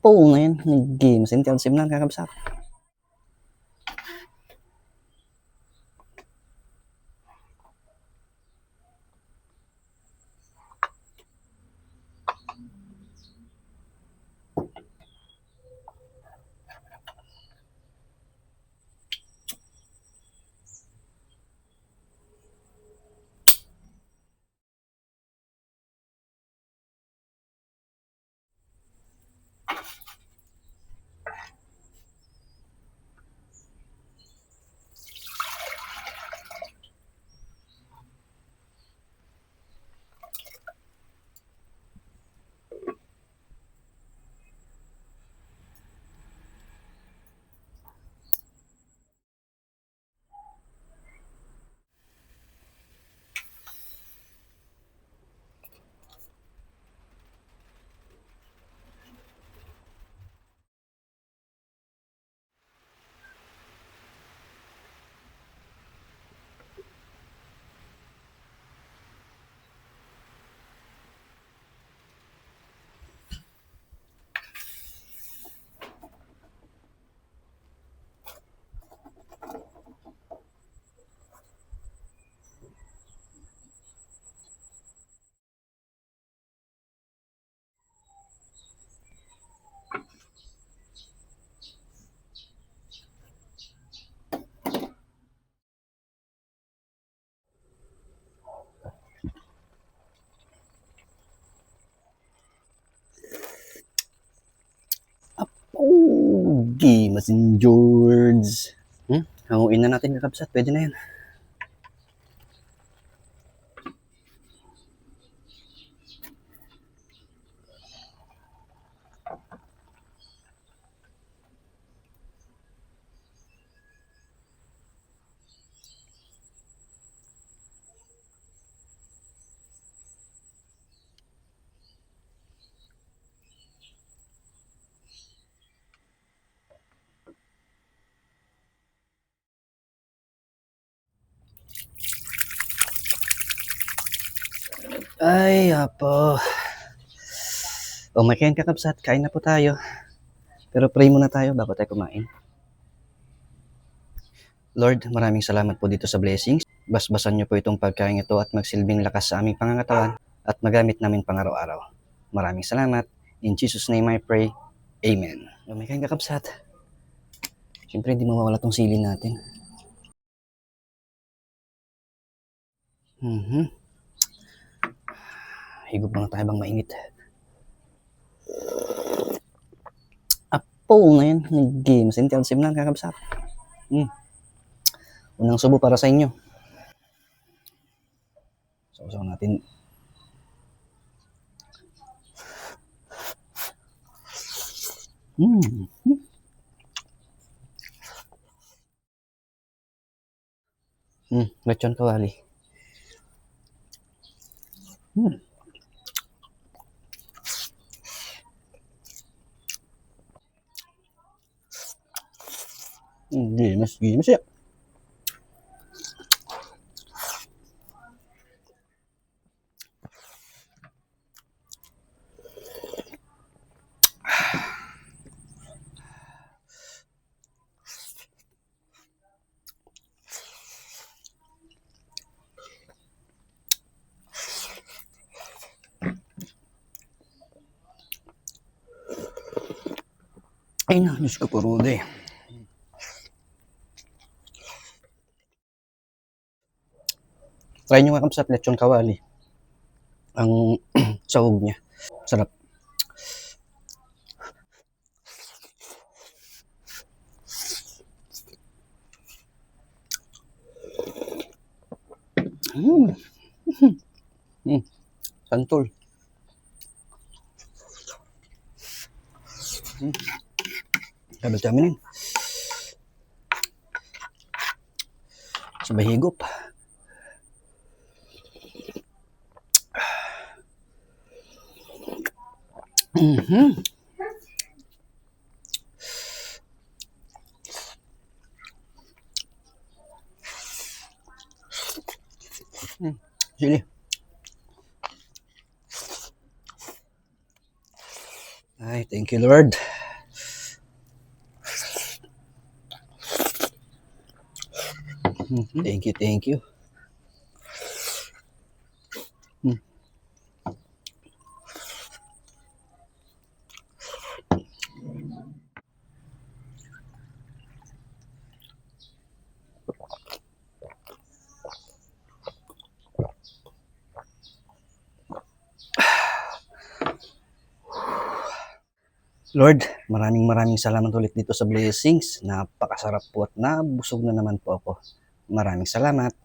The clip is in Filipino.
Apo ngayon, nag-game. Sintiyan sim lang kakabsat. Game St. George. Hanguin na natin kakabsat. Pwede na yan. Ay, apo. O, may kain kakabsat. Kain na po tayo. Pero pray muna tayo bago tayo kumain. Lord, maraming salamat po dito sa blessings. Basbasan niyo po itong pagkain ito at magsilbing lakas sa aming pangangatawan at magamit namin pang-araw-araw. Maraming salamat. In Jesus' name I pray. Amen. O, may kain kakabsat. Siyempre, hindi mawawala tong sili natin. Higop muna tayo bang mainit. Apo ngayon, nag-game. Sintiyan sim lang kakabsat. Unang subo para sa inyo. Sausaw natin. Lechon kawali. Gimas ya. Ay na, Diyos ko po, Rude. Try nyo nga sa lechon kawali. Ang sahog niya. Sarap. Santol. Double chaminin. Sabay higop. Sili. Ay, thank you, Lord. Thank you, thank you. Lord, maraming salamat ulit dito sa blessings. Napakasarap po at nabusog na naman po ako. Maraming salamat.